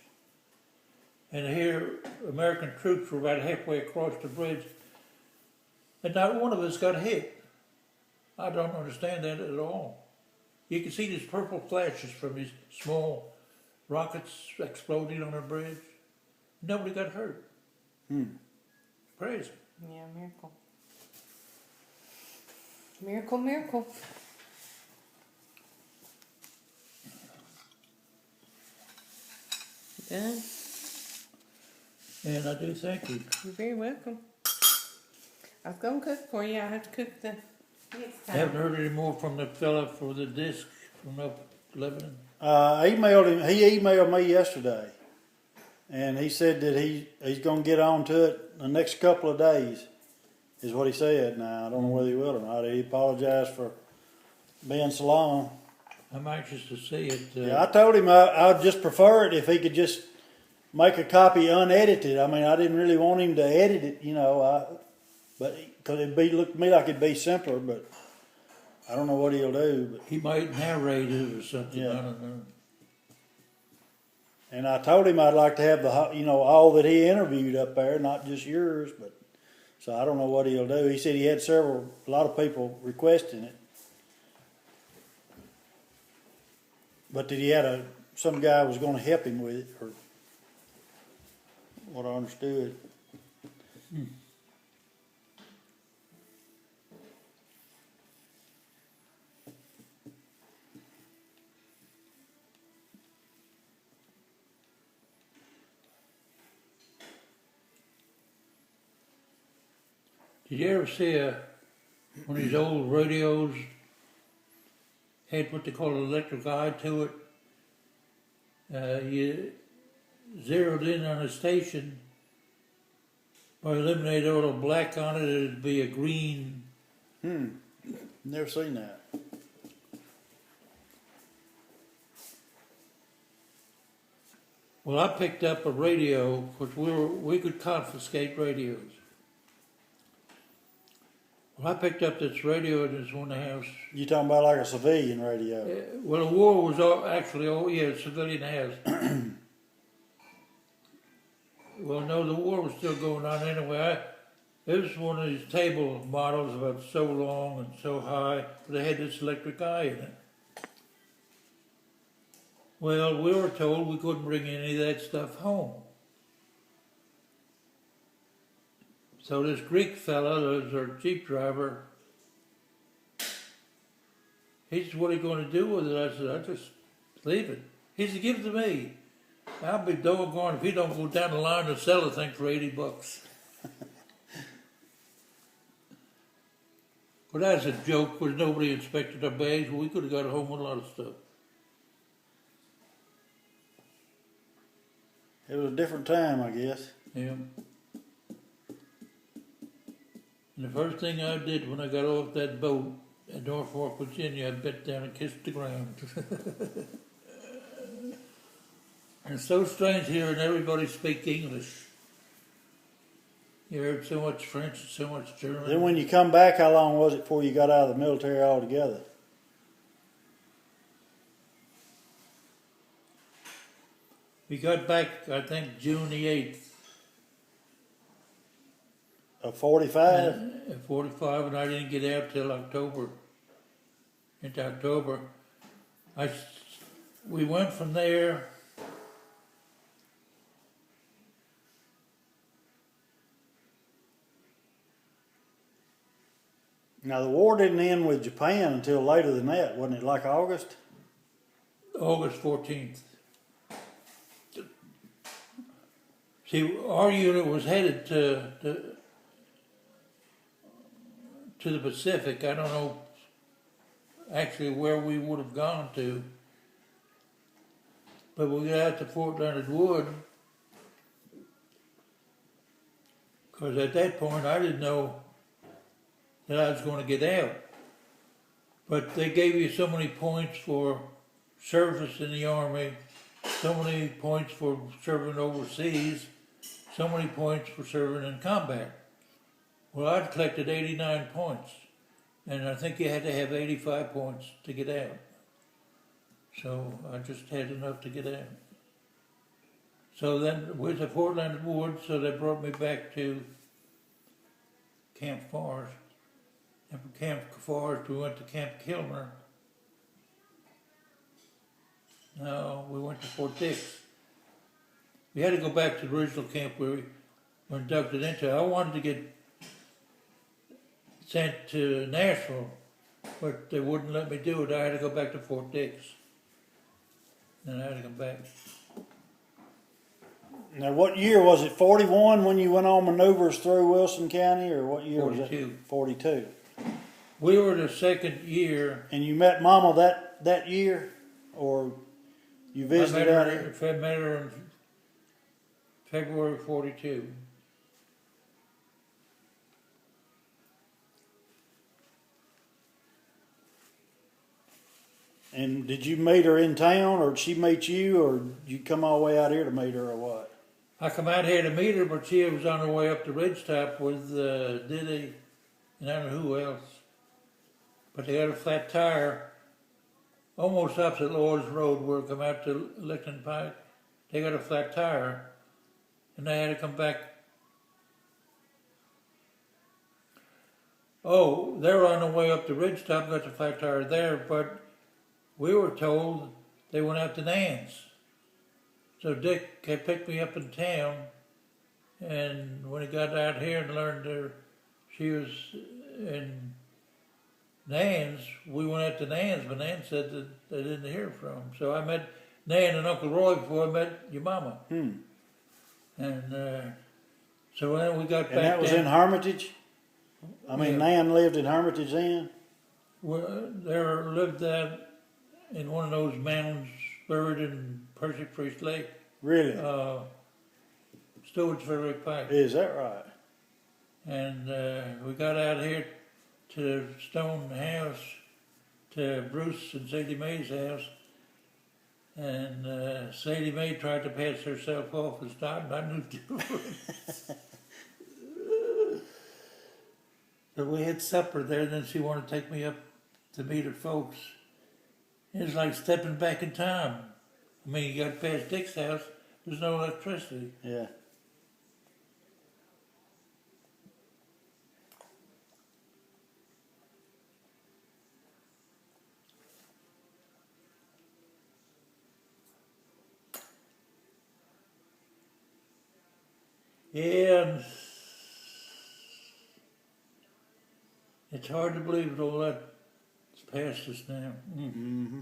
and here American troops were about halfway across the bridge, and not one of us got hit. I don't understand that at all. You can see these purple flashes from these small rockets exploding on a bridge. Nobody got hurt. Crazy. Yeah, miracle. Miracle, miracle. Done. And I do thank you. You're very welcome. I was gonna cook for you. I have to cook the next I time. haven't heard any more from the fella for the disc from up Lebanon. Emailed him. He emailed me yesterday, and he said that he's going to get on to it the next couple of days, is what he said. Now I don't know whether he will or not. He apologized for being so long. I'm anxious to see it. Yeah, I told him I'd just prefer it if he could just make a copy unedited. I mean, I didn't really want him to edit it, but because it'd look to me like it'd be simpler, but I don't know what he'll do. But He might narrate it or something. Yeah. I don't know. and I told him I'd like to have all that he interviewed up there, not just yours. But so I don't know what he'll do. He said he had a lot of people requesting it, but that he had some guy was going to help him with it, or what I understood. Did you ever see one of these old radios had what they call an electric eye to it? You zeroed in on a station, or eliminated all the black on it, it'd be a green. Never seen that. Well, I picked up a radio because we could confiscate radios. Well, I picked up this radio in this one house. You talking about like a civilian radio? Well, the war was civilian house. Well, no, the war was still going on anyway. It was one of these table models about so long and so high, but they had this electric eye in it. Well, we were told we couldn't bring any of that stuff home. So this Greek fella, that was our Jeep driver, he said, "What are you going to do with it?" I said, "I'll just leave it." He said, "Give it to me. I'll be doggone if he don't go down the line and sell the thing for $80. Well, that's a joke, because nobody inspected our bags. We could have got home with a lot of stuff. It was a different time, I guess. Yeah. And the first thing I did when I got off that boat at Norfolk, Virginia, I bent down and kissed the ground. And it's so strange hearing everybody speak English. You heard so much French and so much German. Then when you come back, how long was it before you got out of the military altogether? We got back, I think, June the 8th. Of 45? At 45, and I didn't get out till October. Into October. We went from there. Now the war didn't end with Japan until later than that, wasn't it? Like August? August 14th. See, our unit was headed to the Pacific. I don't know actually where we would have gone to, but we got out to Fort Leonard Wood, because at that point I didn't know that I was going to get out. But they gave you so many points for service in the Army, so many points for serving overseas, so many points for serving in combat. Well, I'd collected 89 points, and I think you had to have 85 points to get out. So I just had enough to get out. So then with the Portland Woods, so they brought me back to Camp Forest. And from Camp Forest, we went to Camp Kilmer. No, we went to Fort Dix. We had to go back to the original camp where we were inducted into. I wanted to get sent to Nashville, but they wouldn't let me do it. I had to go back to Fort Dix. Then I had to come back. Now, what year was it? 41 when you went on maneuvers through Wilson County, or what year was 42. it? 42. We were the second year. And you met Mama that year, or you visited out here? I met her in February 42. And did you meet her in town, or did she meet you, or did you come all the way out here to meet her, or what? I come out here to meet her, but she was on her way up the ridgetop with Diddy and I don't know who else. But they had a flat tire almost opposite Lord's Road where we come out to Licton Pike. They got a flat tire, and they had to come back. Oh, they were on the way up the ridgetop, got the flat tire there, but we were told they went out to Nance. So Dick had picked me up in town, and when he got out here and learned her, she was in Nan's, we went out to Nan's, but Nan said that they didn't hear from him. So I met Nan and Uncle Roy before I met your mama. And so then we got back. And that was in Hermitage? I mean, Yeah. Nan lived in Hermitage then? There lived that in one of those mounds buried in Percy Priest Lake. Really? Stewart's Ferry Pike. Is that right? And we got out here to the Stone house, to Bruce and Sadie Mae's house. And Sadie Mae tried to pass herself off as not, and I knew different. So we had supper there, and then she wanted to take me up to meet her folks. It was like stepping back in time. I mean, you got past Dick's house, there's no electricity. Yeah. Yeah, and it's hard to believe that all that's past us now. Mm-hmm.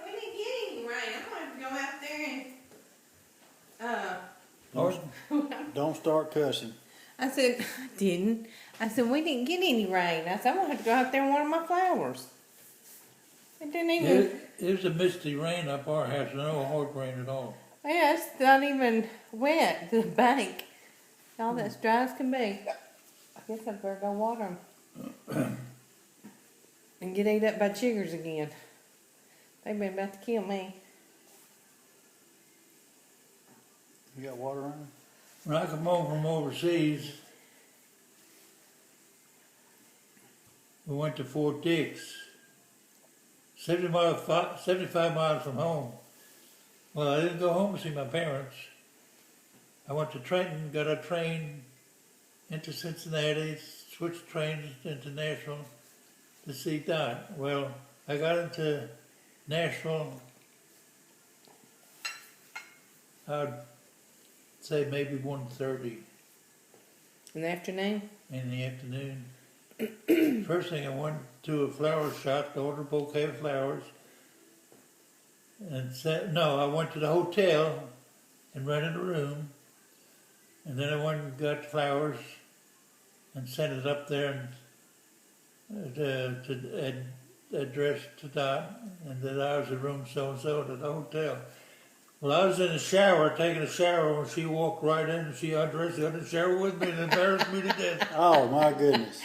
We didn't get any rain. I'm going to go out there and Don't start cussing. I said, I didn't. I said, we didn't get any rain. I said, I'm going to have to go out there and water my flowers. It didn't even. It was a misty rain up our house, no hard rain at all. Yeah, it's not even wet. The bank. All that's dry as can be. I guess I better go water them. And get ate up by chiggers again. They've been about to kill me. You got water on? When I come home from overseas, we went to Fort Dix, 75 miles from home. Well, I didn't go home to see my parents. I went to Trenton, got a train into Cincinnati, switched trains into Nashville to see Dot. Well, I got into Nashville I'd say maybe 1:30 In the afternoon? in the afternoon. First thing I went to a flower shop to order a bouquet of flowers. And I went to the hotel and rented a room. And then I went and got flowers and sent it up there and to address to Dot, and that I was in room so-and-so at the hotel. Well, I was in the shower, taking a shower, when she walked right in and she undressed, got in the shower with me and embarrassed me to death. Oh my goodness.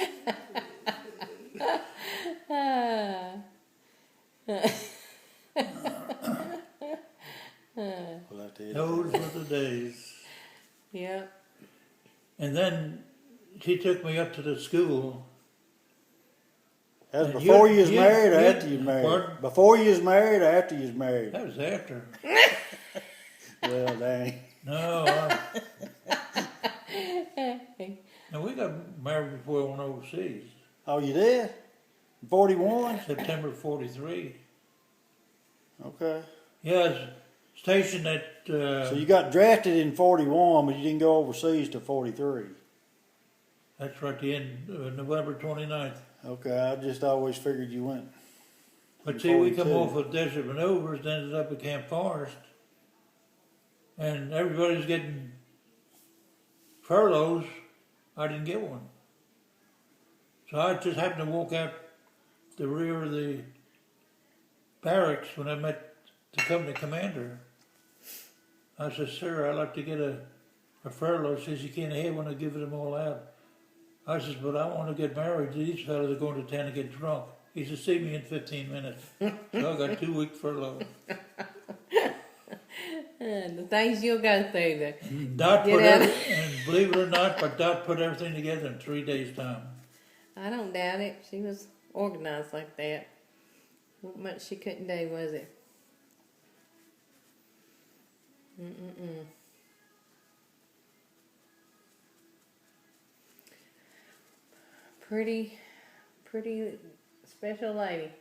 Well, I tell you. Those were the days. Yep. And then she took me up to the school. That was And before you- you was you- married or you- after you was married? Pardon? Before you was married or after you was married? That was after. Well, dang. No, now we got married before I went overseas. Oh, you did? 41? September 43. Okay. Yeah, I was stationed at, So you got drafted in 41, but you didn't go overseas till 43. that's right, the end, November 29th. Okay, I just always figured you went. But see, we come 42. off of Desert Maneuvers, ended up at Camp Forest, and everybody's getting furloughs. I didn't get one. So I just happened to walk out the rear of the barracks when I met the company commander. I said, "Sir, I'd like to get a furlough." He says, "You can't have one, I'll give them all out." I says, "But I want to get married. These fellas are going to town to get drunk." He says, "See me in 15 minutes." So I got 2-week furlough. The things you'll go through. Dot Get put out. and believe it or not, but Dot put everything together in 3 days' time. I don't doubt it. She was organized like that. Not much she couldn't do, was it? Mm-mm-mm. Pretty special lady.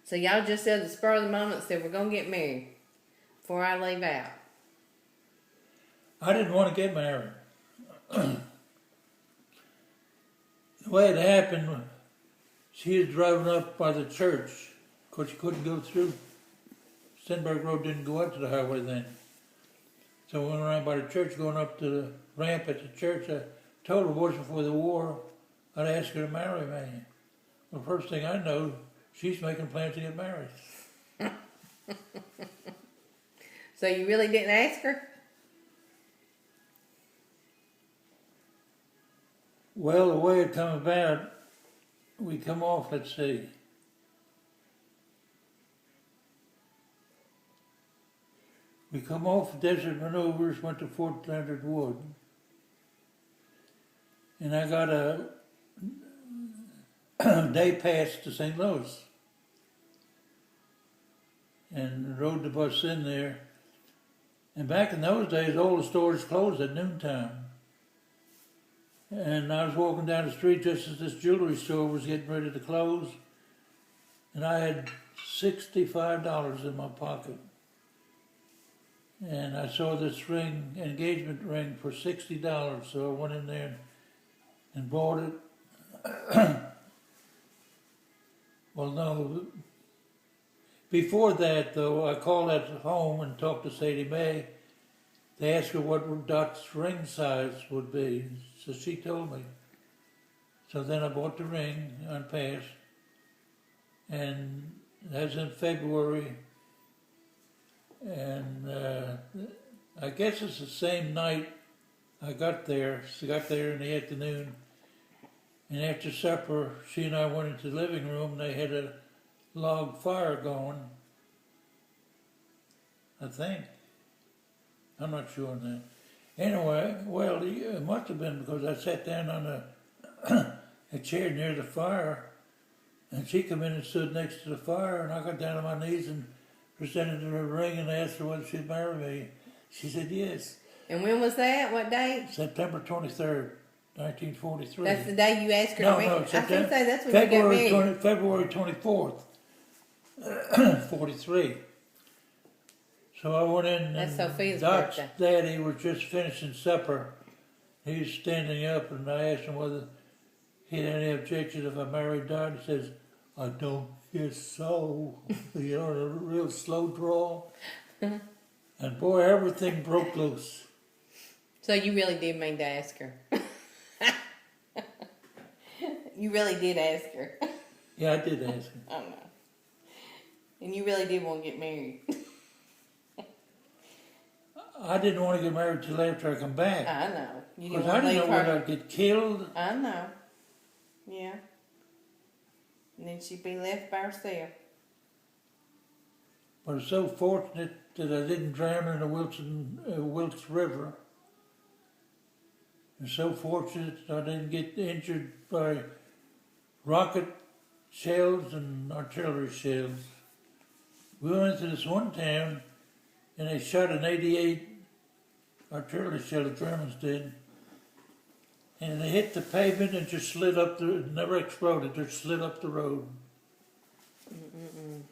So y'all just said the spur of the moment said we're gonna get married before I leave out. I didn't want to get married. The way it happened, she was driving up by the church, because she couldn't go through. Stenberg Road didn't go up to the highway then. So we went around by the church, going up to the ramp at the church. I told her it wasn't for the war. I'd ask her to marry me. Well, first thing I know, she's making plans to get married. So you really didn't ask her? Well, the way it come about, we come off, let's see. We come off Desert Maneuvers, went to Fort Leonard Wood. And I got a day pass to St. Louis. And rode the bus in there. And back in those days, all the stores closed at noontime. And I was walking down the street just as this jewelry store was getting ready to close. And I had $65 in my pocket. And I saw this ring, engagement ring, for $60. So I went in there and bought it. Well, no. Before that, though, I called at home and talked to Sadie Mae. They asked her what Dot's ring size would be. So she told me. So then I bought the ring on pass. And that was in February. And I guess it's the same night I got there. She got there in the afternoon. And after supper, she and I went into the living room. And they had a log fire going. I think. I'm not sure on that. Anyway, well, it must have been because I sat down on a chair near the fire, and she came in and stood next to the fire, and I got down on my knees and presented her a ring and asked her whether she'd marry me. She said yes. And when was that? What date? September 23rd, 1943. That's the day you asked her No, to marry. no, I was gonna September- say that's when you got married. February 24th, 43. So I went in That's and Sophia's Doc's birthday. daddy was just finishing supper. He was standing up and I asked him whether he had any objections if I married Dot. He says, I don't guess so. You know, a real slow draw. And boy, everything broke loose. So you really did mean to ask her. You really did ask her. Yeah, I did ask him. Oh no. And you really did want to get married. I didn't want to get married till after I come back. I know. You didn't Because I want to didn't leave know whether her. I'd get killed. I know. Yeah. And then she'd be left by herself. But I'm so fortunate that I didn't drown in the Wilkes River. I'm so fortunate that I didn't get injured by rocket shells and artillery shells. We went to this one town and they shot an 88 artillery shell, the Germans did. And they hit the pavement and just slid up it never exploded, just slid up the road. Mm-mm-mm.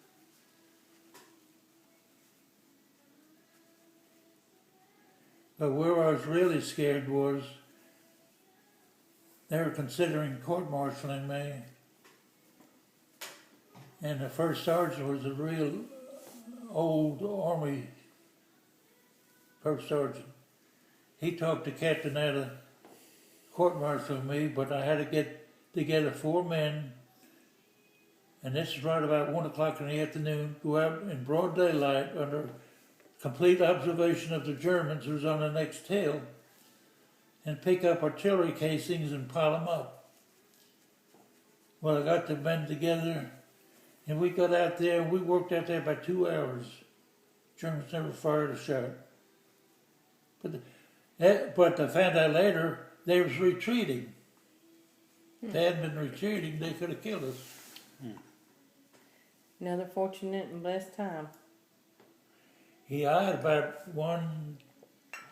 But where I was really scared was they were considering court-martialing me. And the first sergeant was a real old Army first sergeant. He talked the captain out of court-martialing me, but I had to get together 4 men, and this is right about 1 o'clock in the afternoon, go out in broad daylight under complete observation of the Germans who was on the next hill, and pick up artillery casings and pile them up. Well, I got the men together, and we got out there, and we worked out there about 2 hours. Germans never fired a shot. But I found out later they was retreating. If they hadn't been retreating, they could have killed us. Another fortunate and blessed time. I had about 1,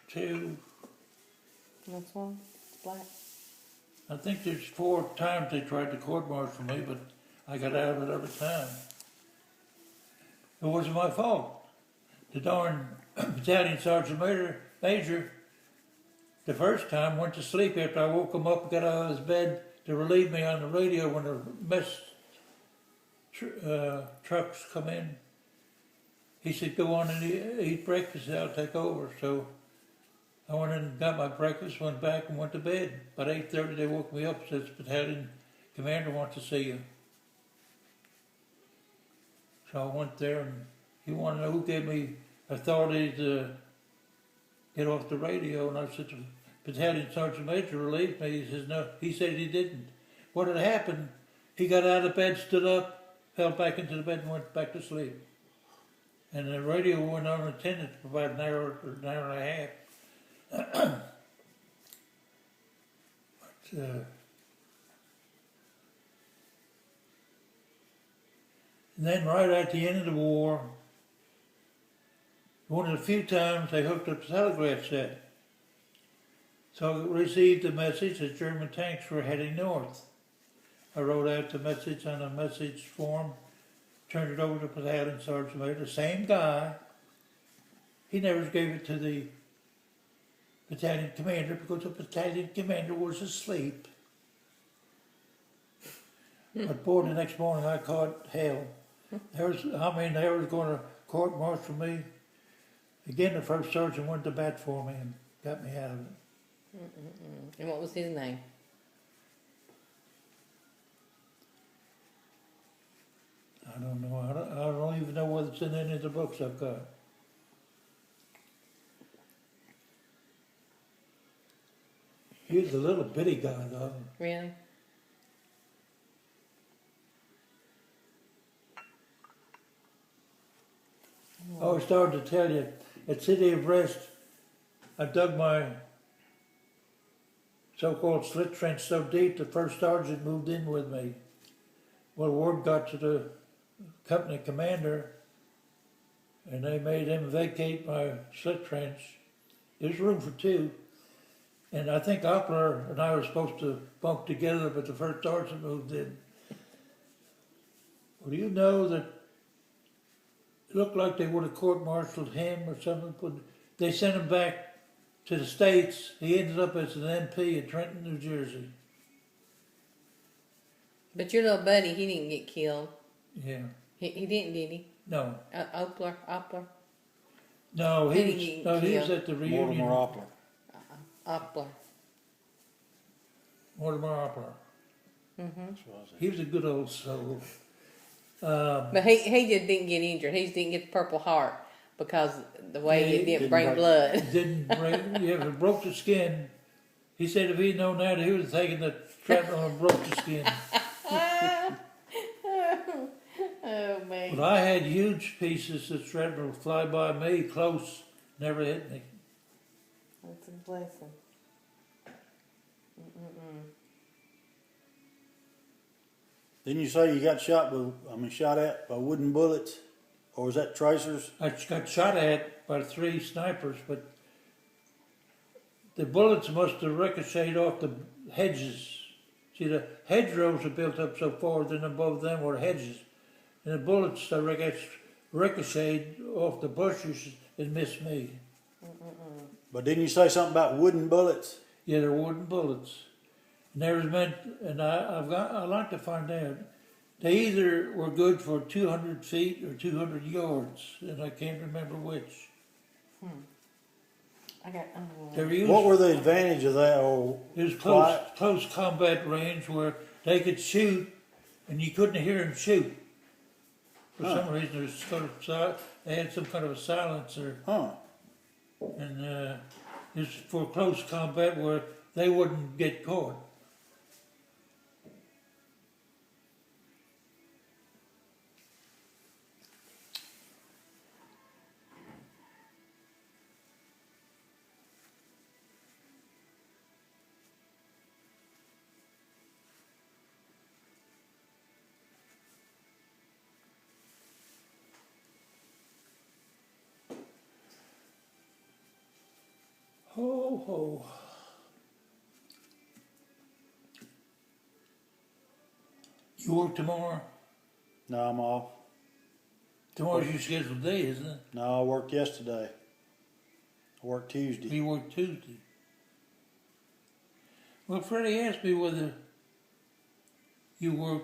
2, That's one. It's black. I think there's 4 times they tried to court-martial me, but I got out of it every time. It wasn't my fault. The darn battalion sergeant major, the first time, went to sleep after I woke him up and got out of his bed to relieve me on the radio when the mess trucks come in. He said, go on and eat breakfast, I'll take over. So I went in and got my breakfast, went back and went to bed. About 8:30 they woke me up and said, battalion commander wants to see you. So I went there and he wanted to know who gave me authority to get off the radio, and I said, the battalion sergeant major relieved me. He says, no, he said he didn't. What had happened, he got out of bed, stood up, fell back into the bed and went back to sleep. And the radio went unattended for about an hour or an hour and a half. And then right at the end of the war, one of the few times they hooked up the telegraph set. So I received a message that German tanks were heading north. I wrote out the message on a message form, turned it over to the battalion sergeant major, the same guy. He never gave it to the battalion commander because the battalion commander was asleep. But boy, the next morning I caught hell. They was going to court-martial me. Again, the first sergeant went to bat for me and got me out of it. Mm-mm-mm. And what was his name? I don't know. I don't even know whether it's in any of the books I've got. He was a little bitty guy, though. Really? Oh, I started to tell you, at City of Rest, I dug my so-called slit trench so deep the first sergeant moved in with me. Well, word got to the company commander, and they made him vacate my slit trench. There's room for 2. And I think Oppler and I were supposed to bunk together, but the first sergeant moved in. Well, do you know that it looked like they would have court-martialed him or something, but they sent him back to the States. He ended up as an MP in Trenton, New Jersey. But your little buddy, he didn't get killed. Yeah. He didn't, did he? No. Oppler. No, He he didn't was. No, he was kill. at the reunion. Mortimer Oppler. Oppler. Mortimer Oppler. Mm-hmm. He was a good old soul. But he just didn't get injured. He just didn't get the Purple Heart because the way Yeah, it didn't didn't bring break- blood. Didn't break. Yeah, if it broke the skin. He said if he'd known that, he would have taken the shrapnel and broke the skin. Oh man. But I had huge pieces of shrapnel fly by me, close, never hit me. That's a blessing. Mm-mm-mm. Didn't you say you got shot at by wooden bullets? Or was that tracers? I got shot at by 3 snipers, but the bullets must have ricocheted off the hedges. See, the hedgerows are built up so far, then above them were hedges. And the bullets ricocheted off the bushes and missed me. But didn't you say something about wooden bullets? Yeah, they're wooden bullets. And they was meant, and I like to find out. They either were good for 200 feet or 200 yards, and I can't remember which. I got. They were used, What were the advantage of that? Or it was why- close combat range where they could shoot, and you couldn't hear them shoot. For some reason, there's sort of they had some kind of a silencer, Huh. and it's for close combat where they wouldn't get caught. Ho ho. You work tomorrow? No, I'm off. Tomorrow's your scheduled day, isn't it? No, I worked yesterday. I worked Tuesday. You work Tuesday. Well, Freddie asked me whether you was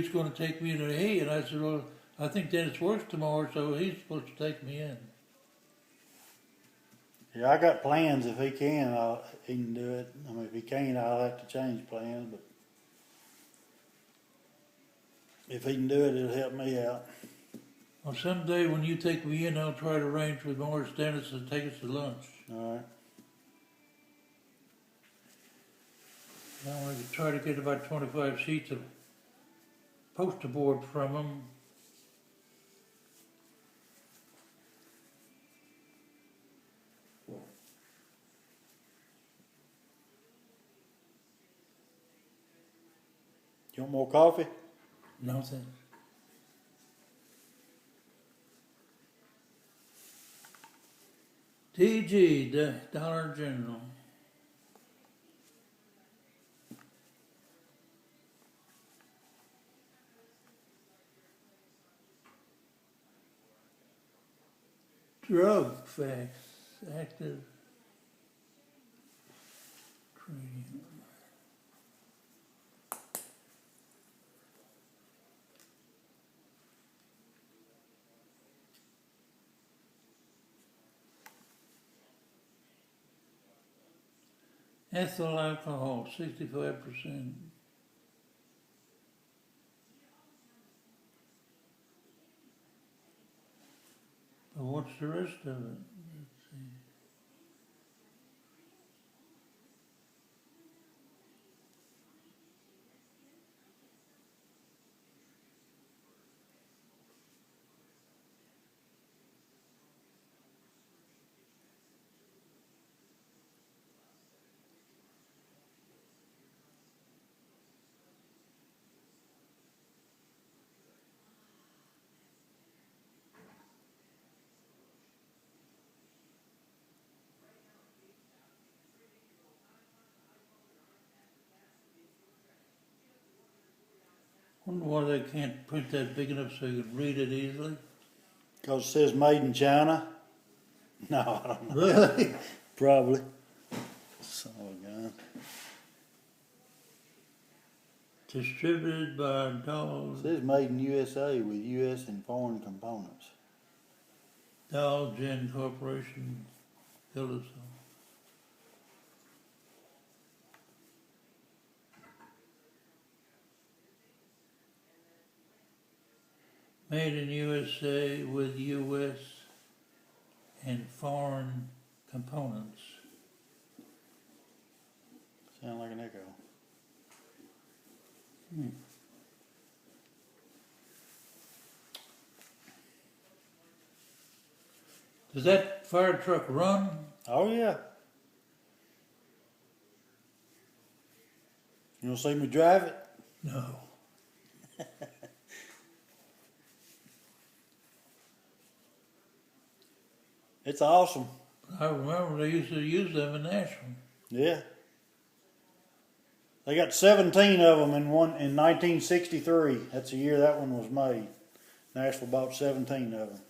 going to take me in or he, and I said, well, I think Dennis works tomorrow, so he's supposed to take me in. Yeah, I got plans. If he can, he can do it. I mean, if he can't, I'll have to change plans. But if he can do it, it'll help me out. Well, someday when you take me in, I'll try to arrange with Morris Dennis to take us to lunch. All right. I want to try to get about 25 sheets of poster board from him. You want more coffee? No thanks. DG, the Dollar General. Drug facts, active trading. Ethyl alcohol, 65%. But what's the rest of it? Let's see. Wonder why they can't print that big enough so you can read it easily. Because it says made in China? No, I don't know. Really? Probably. Son of a gun. Distributed by It Dolls says made in USA with US and foreign components. Gen Corporation, Hillsdale. Made in USA with US and foreign components. Sound like an echo. Does that fire truck run? Oh yeah. You want to see me drive it? No. It's awesome. I remember they used to use them in Nashville. Yeah. They got 17 of them in 1963. That's the year that one was made. Nashville bought 17 of them.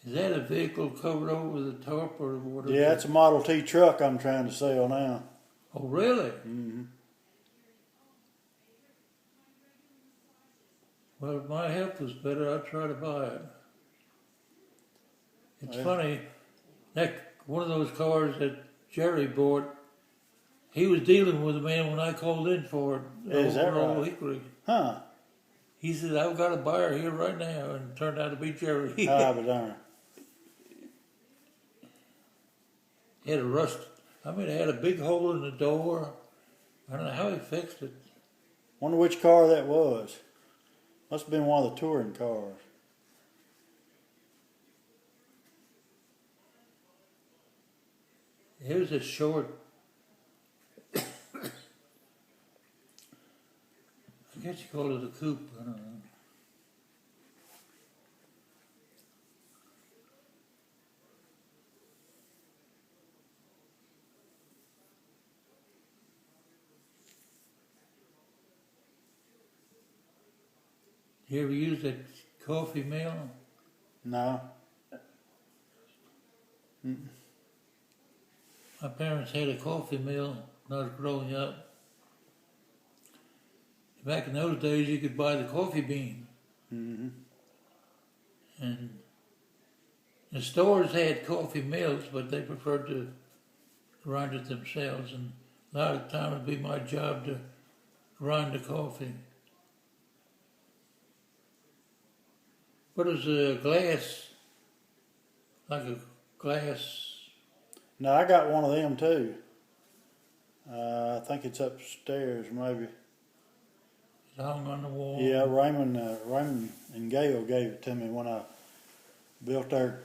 Is that a vehicle covered over the top or what? Yeah, it's a Model T truck I'm trying to sell now. Oh, really? Mm-hmm. Well, if my health was better, I'd try to buy it. It's Yeah. funny, that one of those cars that Jerry bought, he was dealing with a man when I called in for it. Is that over Old right? Hickory. Huh. He said, I've got a buyer here right now, and it turned out to be Jerry. Ah, but darn. He had a rust. I mean, it had a big hole in the door. I don't know how he fixed it. Wonder which car that was. Must have been one of the touring cars. Here's a short. I guess you call it a coupe. I don't know. You ever use that coffee mill? No. My parents had a coffee mill when I was growing up. Back in those days, you could buy the coffee bean. Mm-hmm. And the stores had coffee mills, but they preferred to grind it themselves. And a lot of the time, it'd be my job to grind the coffee. What is a glass? Like a glass. No, I got one of them too. I think it's upstairs, maybe. It's hung on the wall. Yeah, Raymond and Gail gave it to me when I built their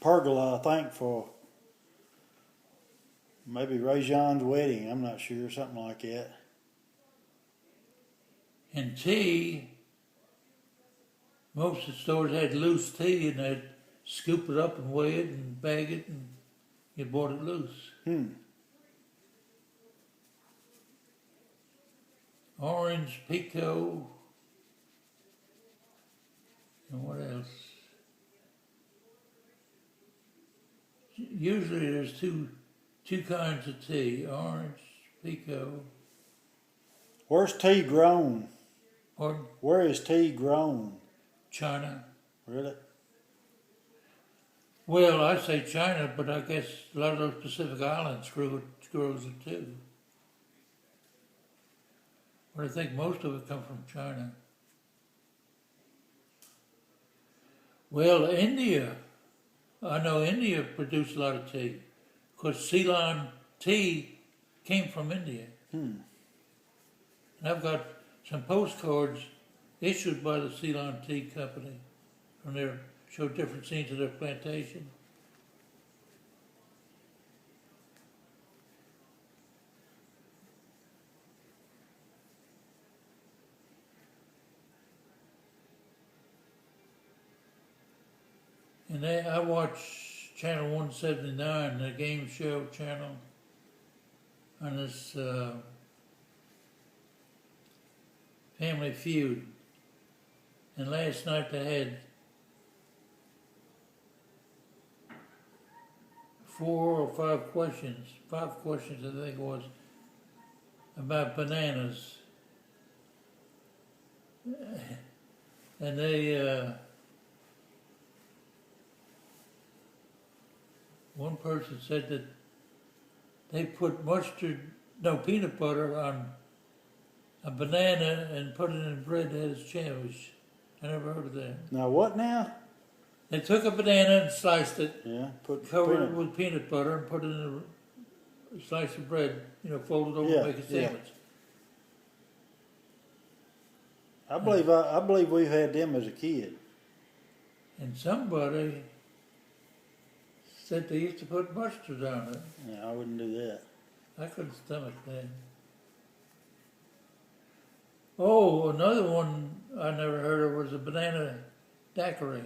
pergola, I think, for maybe Ray John's wedding. I'm not sure, something like that. And tea, most of the stores had loose tea, and they'd scoop it up and weigh it and bag it, and you bought it loose. Orange, Pico, and what else? Usually there's two kinds of tea, orange, Pico, Where's tea grown? or Where is tea grown? China. Really? Well, I say China, but I guess a lot of those Pacific Islands grows it too. But I think most of it comes from China. Well, India, I know India produced a lot of tea, because Ceylon tea came from India. And I've got some postcards issued by the Ceylon Tea Company from their, show different scenes of their plantation. And I watch Channel 179, the game show channel. on this Family Feud. And last night they had 4 or 5 questions, 5 questions I think it was, about bananas. And they, one person said that they put peanut butter on a banana and put it in bread as a sandwich. I never heard of that. Now what now? They took a banana and sliced it, Yeah, covered it with peanut butter, and put it in a slice of bread, folded over Yeah, and make a yeah. sandwich. I believe we've had them as a kid. And somebody said they used to put mustard on it. Yeah, I wouldn't do that. I couldn't stomach that. Oh, another one I never heard of was a banana daiquiri.